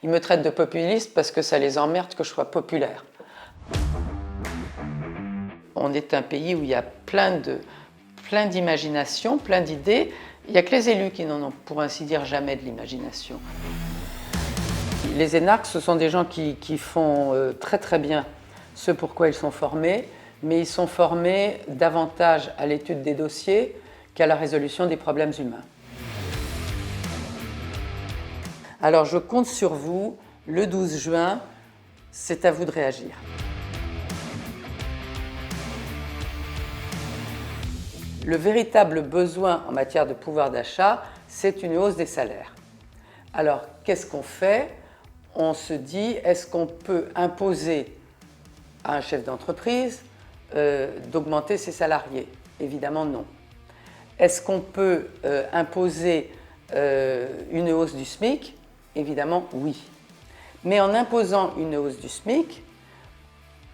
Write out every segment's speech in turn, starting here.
Ils me traitent de populiste parce que ça les emmerde que je sois populaire. On est un pays où il y a plein d'imagination, plein d'idées. Il n'y a que les élus qui n'en ont, pour ainsi dire, jamais de l'imagination. Les énarques, ce sont des gens qui font très très bien ce pourquoi ils sont formés, mais ils sont formés davantage à l'étude des dossiers qu'à la résolution des problèmes humains. Alors je compte sur vous, le 12 juin, c'est à vous de réagir. Le véritable besoin en matière de pouvoir d'achat, c'est une hausse des salaires. Alors, qu'est-ce qu'on fait? On se dit, est-ce qu'on peut imposer à un chef d'entreprise d'augmenter ses salariés? Évidemment non. Est-ce qu'on peut imposer une hausse du SMIC? Évidemment oui. Mais en imposant une hausse du SMIC,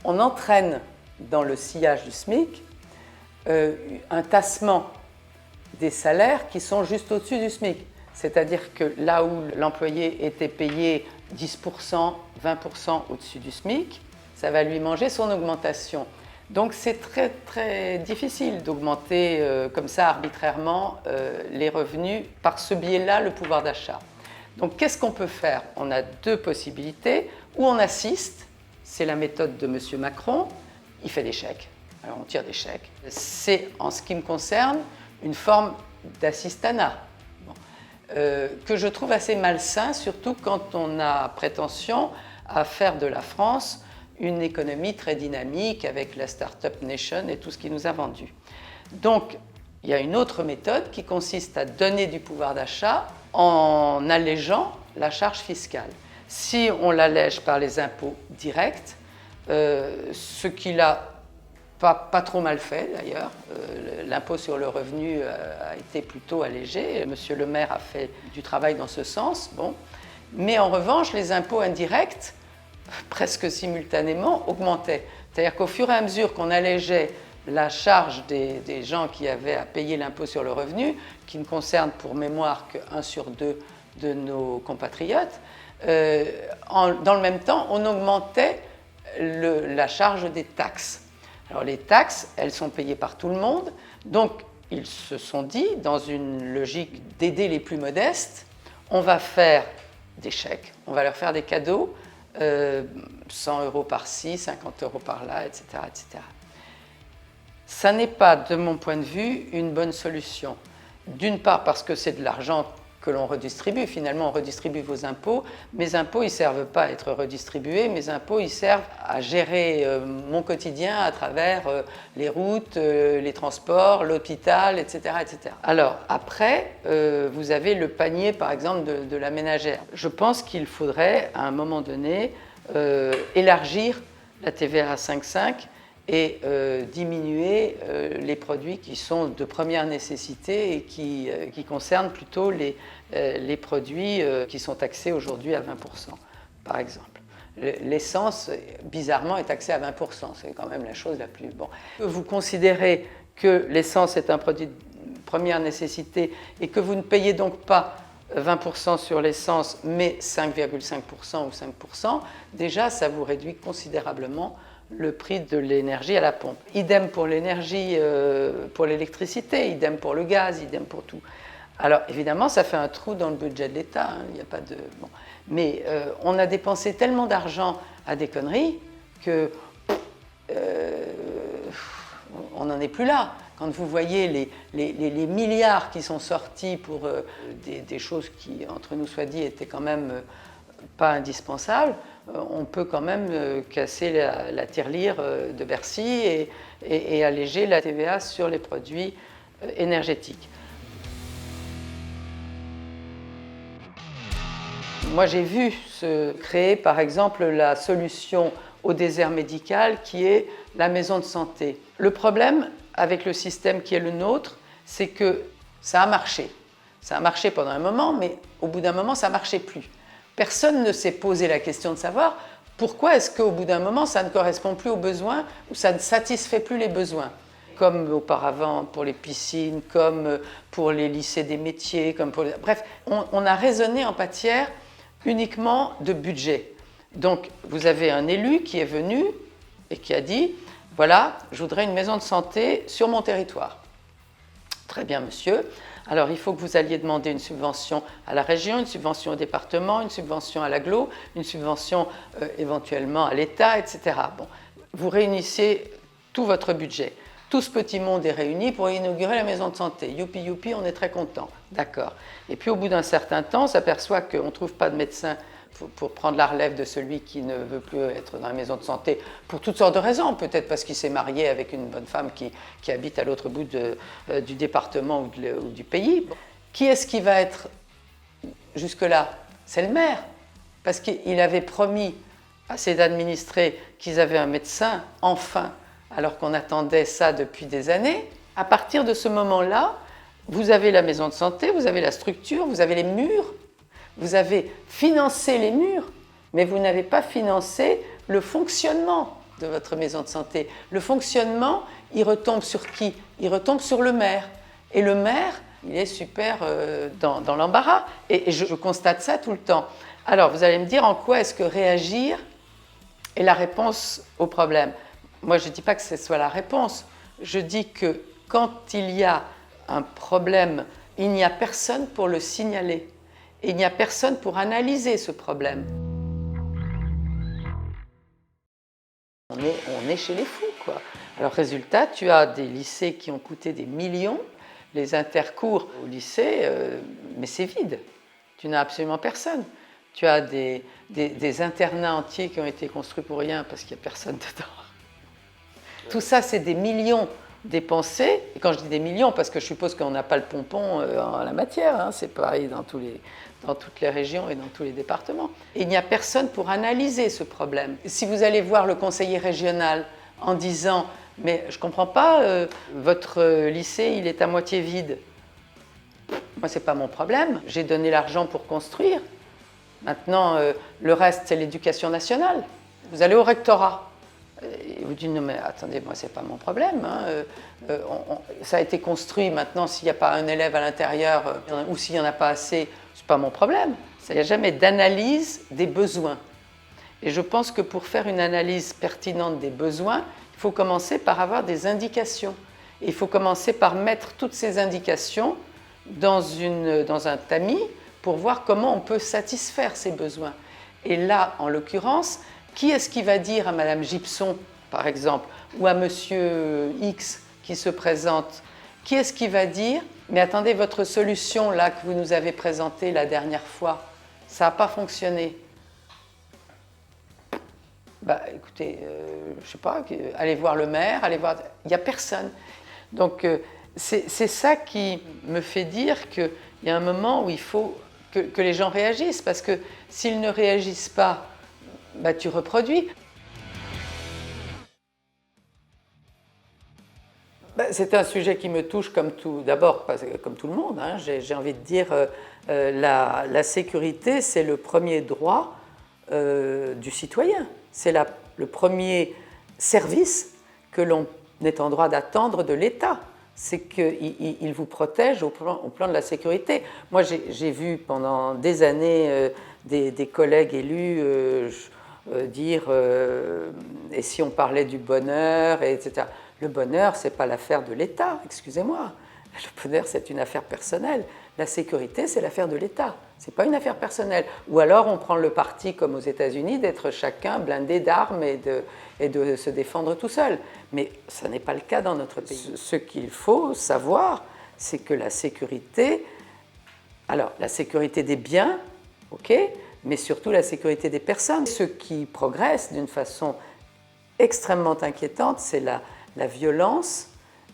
on entraîne dans le sillage du SMIC un tassement des salaires qui sont juste au-dessus du SMIC. C'est-à-dire que là où l'employé était payé 10%, 20% au-dessus du SMIC, ça va lui manger son augmentation. Donc c'est très très difficile d'augmenter comme ça arbitrairement les revenus, par ce biais-là le pouvoir d'achat. Donc qu'est-ce qu'on peut faire? On a deux possibilités. Ou on assiste, c'est la méthode de M. Macron, il fait des chèques. Alors on tire des chèques. C'est, en ce qui me concerne, une forme d'assistanat, que je trouve assez malsain, surtout quand on a prétention à faire de la France une économie très dynamique avec la Startup Nation et tout ce qu'il nous a vendu. Donc il y a une autre méthode qui consiste à donner du pouvoir d'achat en allégeant la charge fiscale. Si on l'allège par les impôts directs, ce qu'il a pas trop mal fait d'ailleurs. L'impôt sur le revenu a été plutôt allégé. Monsieur le maire a fait du travail dans ce sens. Bon. Mais en revanche, les impôts indirects, presque simultanément, augmentaient. C'est-à-dire qu'au fur et à mesure qu'on allégeait la charge des gens qui avaient à payer l'impôt sur le revenu, qui ne concerne pour mémoire que 1 sur 2 de nos compatriotes, dans le même temps, on augmentait la charge des taxes. Alors les taxes, elles sont payées par tout le monde, donc ils se sont dit, dans une logique d'aider les plus modestes, on va faire des chèques, on va leur faire des cadeaux, 100 € par-ci, 50 € par-là, etc., etc. Ça n'est pas, de mon point de vue, une bonne solution. D'une part parce que c'est de l'argent que l'on redistribue. Finalement, on redistribue vos impôts. Mes impôts, ils ne servent pas à être redistribués. Mes impôts, ils servent à gérer mon quotidien à travers les routes, les transports, l'hôpital, etc., etc. Alors, après, vous avez le panier, par exemple, de la ménagère. Je pense qu'il faudrait, à un moment donné, élargir la TVA à 5,5 et diminuer les produits qui sont de première nécessité et qui concernent plutôt les produits qui sont taxés aujourd'hui à 20%, par exemple. L'essence, bizarrement, est taxée à 20%, c'est quand même la chose la plus... Bon. Vous considérez que l'essence est un produit de première nécessité et que vous ne payez donc pas 20% sur l'essence, mais 5,5% ou 5%, déjà, ça vous réduit considérablement le prix de l'énergie à la pompe. Idem pour l'énergie, pour l'électricité, idem pour le gaz, idem pour tout. Alors évidemment, ça fait un trou dans le budget de l'État, hein, il n'y a pas de... Bon. Mais on a dépensé tellement d'argent à des conneries que on n'en est plus là. Quand vous voyez les milliards qui sont sortis pour des choses qui, entre nous soit dit, étaient quand même pas indispensables, on peut quand même casser la tirelire de Bercy et alléger la TVA sur les produits énergétiques. Moi, j'ai vu se créer, par exemple, la solution au désert médical qui est la maison de santé. Le problème avec le système qui est le nôtre, c'est que ça a marché. Ça a marché pendant un moment, mais au bout d'un moment, ça ne marchait plus. Personne ne s'est posé la question de savoir pourquoi est-ce qu'au bout d'un moment, ça ne correspond plus aux besoins ou ça ne satisfait plus les besoins. Comme auparavant pour les piscines, comme pour les lycées des métiers, comme pour les... Bref, on a raisonné en matière uniquement de budget. Donc, vous avez un élu qui est venu et qui a dit « Voilà, je voudrais une maison de santé sur mon territoire. » Très bien, monsieur. Alors, il faut que vous alliez demander une subvention à la région, une subvention au département, une subvention à l'agglo, une subvention éventuellement à l'État, etc. Bon, vous réunissez tout votre budget. Tout ce petit monde est réuni pour inaugurer la maison de santé. Youpi, youpi, on est très content. D'accord. Et puis, au bout d'un certain temps, on s'aperçoit qu'on ne trouve pas de médecin pour prendre la relève de celui qui ne veut plus être dans la maison de santé, pour toutes sortes de raisons, peut-être parce qu'il s'est marié avec une bonne femme qui habite à l'autre bout du département ou du pays. Qui est-ce qui va être jusque-là? C'est le maire, parce qu'il avait promis à ses administrés qu'ils avaient un médecin, enfin, alors qu'on attendait ça depuis des années. À partir de ce moment-là, vous avez la maison de santé, vous avez la structure, vous avez les murs. Vous avez financé les murs, mais vous n'avez pas financé le fonctionnement de votre maison de santé. Le fonctionnement, il retombe sur qui? Il retombe sur le maire. Et le maire, il est super dans l'embarras. Et je constate ça tout le temps. Alors, vous allez me dire en quoi est-ce que réagir est la réponse au problème? Moi, je ne dis pas que ce soit la réponse. Je dis que quand il y a un problème, il n'y a personne pour le signaler. Et il n'y a personne pour analyser ce problème. On est chez les fous, quoi. Alors, résultat, tu as des lycées qui ont coûté des millions, les intercours au lycée, mais c'est vide. Tu n'as absolument personne. Tu as des internats entiers qui ont été construits pour rien parce qu'il n'y a personne dedans. Tout ça, c'est des millions dépensés. Et quand je dis des millions, parce que je suppose qu'on n'a pas le pompon en la matière, hein, c'est pareil dans toutes les régions et dans tous les départements. Et il n'y a personne pour analyser ce problème. Si vous allez voir le conseiller régional en disant « mais je ne comprends pas, votre lycée, il est à moitié vide », moi, ce n'est pas mon problème. J'ai donné l'argent pour construire. Maintenant, le reste, c'est l'éducation nationale. Vous allez au rectorat. Et vous dites, non mais attendez, moi c'est pas mon problème, hein. Ça a été construit, maintenant s'il n'y a pas un élève à l'intérieur ou s'il n'y en a pas assez, c'est pas mon problème. Il n'y a jamais d'analyse des besoins. Et je pense que pour faire une analyse pertinente des besoins, il faut commencer par avoir des indications. Et il faut commencer par mettre toutes ces indications dans un tamis pour voir comment on peut satisfaire ces besoins. Et là, en l'occurrence, qui est-ce qui va dire à Madame Gibson, par exemple, ou à Monsieur X qui se présente, qui est-ce qui va dire « mais attendez, votre solution là que vous nous avez présentée la dernière fois, ça n'a pas fonctionné ». Bah écoutez, je ne sais pas, allez voir le maire, allez voir... Il n'y a personne. Donc c'est ça qui me fait dire qu'il y a un moment où il faut que les gens réagissent, parce que s'ils ne réagissent pas, bah, tu reproduis. Bah, c'est un sujet qui me touche comme tout, d'abord comme tout le monde, hein. J'ai envie de dire la sécurité, c'est le premier droit du citoyen. C'est le premier service que l'on est en droit d'attendre de l'État. C'est qu'il vous protège au plan de la sécurité. Moi, j'ai vu pendant des années des collègues élus dire et si on parlait du bonheur, etc. Le bonheur, ce n'est pas l'affaire de l'État, excusez-moi. Le bonheur, c'est une affaire personnelle. La sécurité, c'est l'affaire de l'État. Ce n'est pas une affaire personnelle. Ou alors, on prend le parti, comme aux États-Unis, d'être chacun blindé d'armes et de se défendre tout seul. Mais ce n'est pas le cas dans notre pays. Ce qu'il faut savoir, c'est que la sécurité... Alors, la sécurité des biens, ok, mais surtout la sécurité des personnes. Ce qui progresse d'une façon extrêmement inquiétante, c'est la violence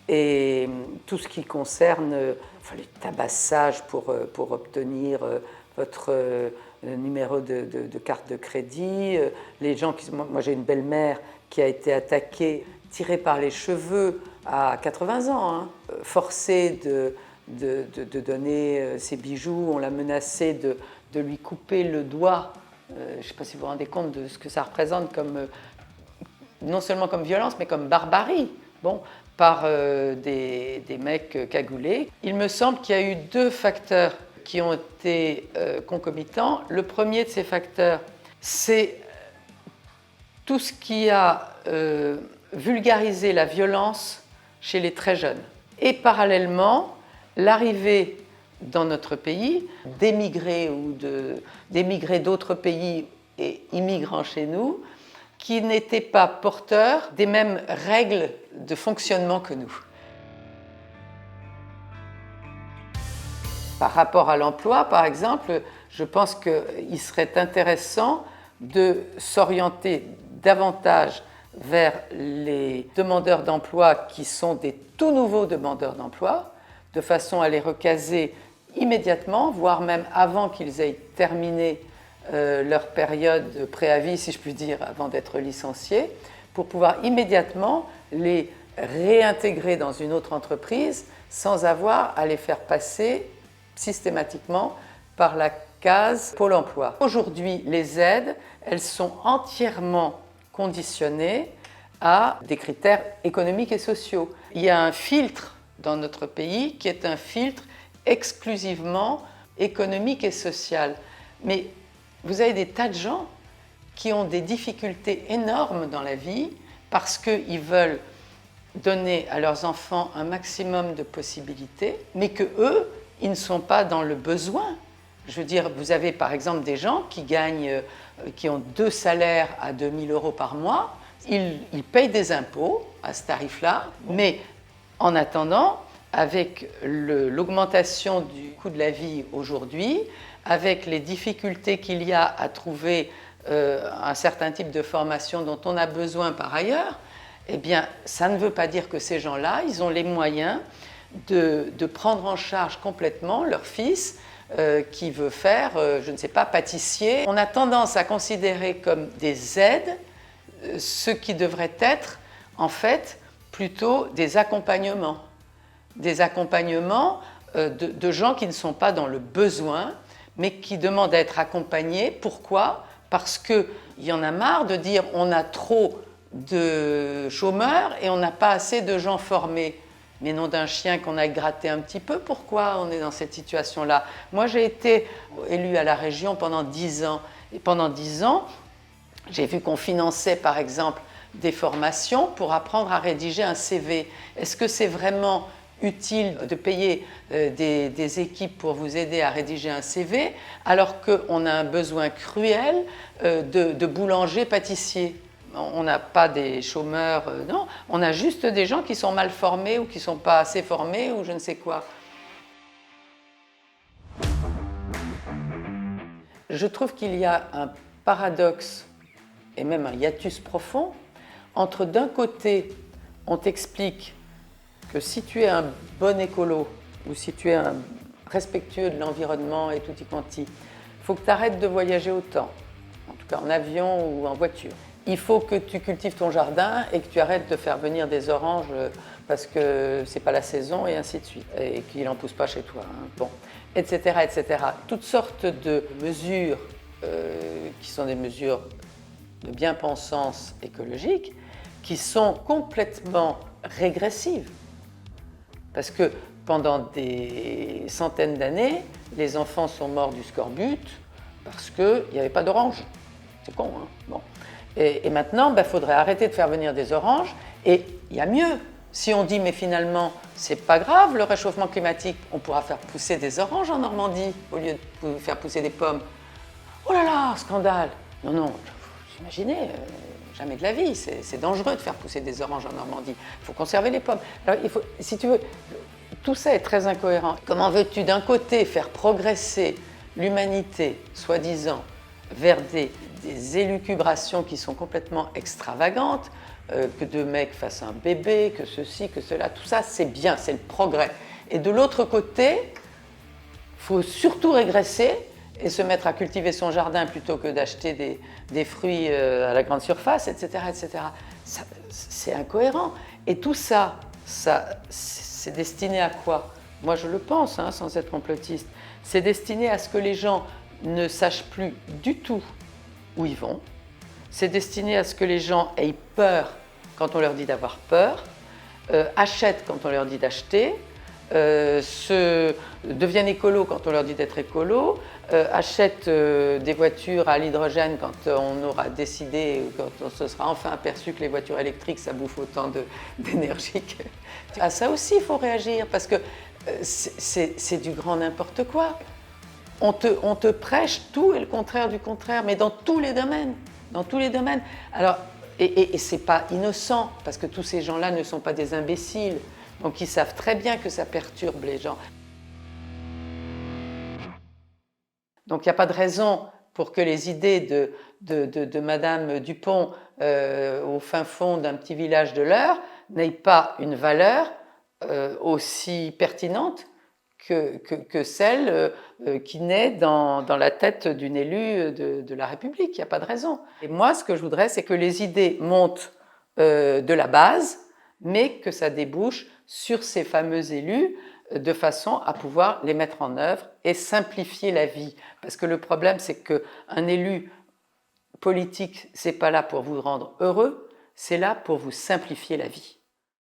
et tout ce qui concerne les tabassages pour obtenir votre numéro de carte de crédit, les gens qui... Moi j'ai une belle-mère qui a été attaquée, tirée par les cheveux à 80 ans, hein, forcée de donner ses bijoux, on l'a menacée de lui couper le doigt. Je ne sais pas si vous vous rendez compte de ce que ça représente comme, non seulement comme violence, mais comme barbarie, bon, par des mecs cagoulés. Il me semble qu'il y a eu deux facteurs qui ont été concomitants. Le premier de ces facteurs, c'est tout ce qui a vulgarisé la violence chez les très jeunes. Et parallèlement, l'arrivée dans notre pays d'émigrés ou d'émigrés d'autres pays et immigrant chez nous, qui n'étaient pas porteurs des mêmes règles de fonctionnement que nous. Par rapport à l'emploi, par exemple, je pense qu'il serait intéressant de s'orienter davantage vers les demandeurs d'emploi qui sont des tout nouveaux demandeurs d'emploi, de façon à les recaser immédiatement, voire même avant qu'ils aient terminé leur période de préavis, si je puis dire, avant d'être licenciés, pour pouvoir immédiatement les réintégrer dans une autre entreprise sans avoir à les faire passer systématiquement par la case Pôle emploi. Aujourd'hui, les aides, elles sont entièrement conditionnées à des critères économiques et sociaux. Il y a un filtre dans notre pays qui est un filtre exclusivement économique et social. Mais vous avez des tas de gens qui ont des difficultés énormes dans la vie parce qu'ils veulent donner à leurs enfants un maximum de possibilités, mais que eux, ils ne sont pas dans le besoin. Je veux dire, vous avez par exemple des gens qui ont 2 salaires à 2 000 € par mois, ils payent des impôts à ce tarif-là, mais en attendant, avec l'augmentation du coût de la vie aujourd'hui, avec les difficultés qu'il y a à trouver un certain type de formation dont on a besoin par ailleurs, eh bien, ça ne veut pas dire que ces gens-là, ils ont les moyens de prendre en charge complètement leur fils qui veut faire, je ne sais pas, pâtissier. On a tendance à considérer comme des aides ce qui devrait être, en fait, plutôt des accompagnements. Des accompagnements de gens qui ne sont pas dans le besoin, mais qui demandent à être accompagnés. Pourquoi ? Parce qu'il y en a marre de dire on a trop de chômeurs et on n'a pas assez de gens formés. Mais non d'un chien qu'on a gratté un petit peu, pourquoi on est dans cette situation-là ? Moi, j'ai été élue à la région pendant 10 ans. Et pendant 10 ans, j'ai vu qu'on finançait, par exemple, des formations pour apprendre à rédiger un CV. Est-ce que c'est vraiment utile de payer des équipes pour vous aider à rédiger un CV alors qu'on a un besoin cruel de boulangers-pâtissiers ? On n'a pas des chômeurs, non, on a juste des gens qui sont mal formés ou qui ne sont pas assez formés ou je ne sais quoi. Je trouve qu'il y a un paradoxe et même un hiatus profond entre d'un côté, on t'explique que si tu es un bon écolo ou si tu es un respectueux de l'environnement et tutti quanti, il faut que tu arrêtes de voyager autant, en tout cas en avion ou en voiture. Il faut que tu cultives ton jardin et que tu arrêtes de faire venir des oranges parce que c'est pas la saison et ainsi de suite, et qu'il n'en pousse pas chez toi. Hein. Bon, etc., etc. Toutes sortes de mesures qui sont des mesures de bien-pensance écologique qui sont complètement régressives. Parce que pendant des centaines d'années, les enfants sont morts du scorbut parce qu'il n'y avait pas d'oranges. C'est con, hein ? Bon. Et maintenant, il faudrait arrêter de faire venir des oranges. Et il y a mieux. Si on dit, mais finalement, c'est pas grave, le réchauffement climatique, on pourra faire pousser des oranges en Normandie au lieu de faire pousser des pommes. Oh là là, scandale! Non, non, vous imaginez, jamais de la vie, c'est dangereux de faire pousser des oranges en Normandie. Il faut conserver les pommes. Alors, si tu veux, tout ça est très incohérent. Comment veux-tu d'un côté faire progresser l'humanité, soi-disant, vers des élucubrations qui sont complètement extravagantes, que deux mecs fassent un bébé, que ceci, que cela, tout ça c'est bien, c'est le progrès. Et de l'autre côté, il faut surtout régresser et se mettre à cultiver son jardin plutôt que d'acheter des fruits à la grande surface, etc. etc. C'est incohérent. Et tout ça, c'est destiné à quoi ? Moi je le pense, hein, sans être complotiste. C'est destiné à ce que les gens ne sachent plus du tout où ils vont. C'est destiné à ce que les gens aient peur quand on leur dit d'avoir peur, achètent quand on leur dit d'acheter, deviennent écolos quand on leur dit d'être écolos, achètent des voitures à l'hydrogène quand on aura décidé, quand on se sera enfin aperçu que les voitures électriques, ça bouffe autant d'énergie. À ça aussi, il faut réagir, parce que c'est du grand n'importe quoi. On te prêche tout et le contraire du contraire, mais dans tous les domaines. Dans tous les domaines. Alors, et ce n'est pas innocent, parce que tous ces gens-là ne sont pas des imbéciles. Donc ils savent très bien que ça perturbe les gens. Donc il n'y a pas de raison pour que les idées de Madame Dupont au fin fond d'un petit village de l'Eure n'aient pas une valeur aussi pertinente que celle qui naît dans la tête d'une élue de la République. Il n'y a pas de raison. Et moi, ce que je voudrais, c'est que les idées montent de la base, mais que ça débouche sur ces fameux élus de façon à pouvoir les mettre en œuvre et simplifier la vie. Parce que le problème, c'est qu'un élu politique, c'est pas là pour vous rendre heureux, c'est là pour vous simplifier la vie.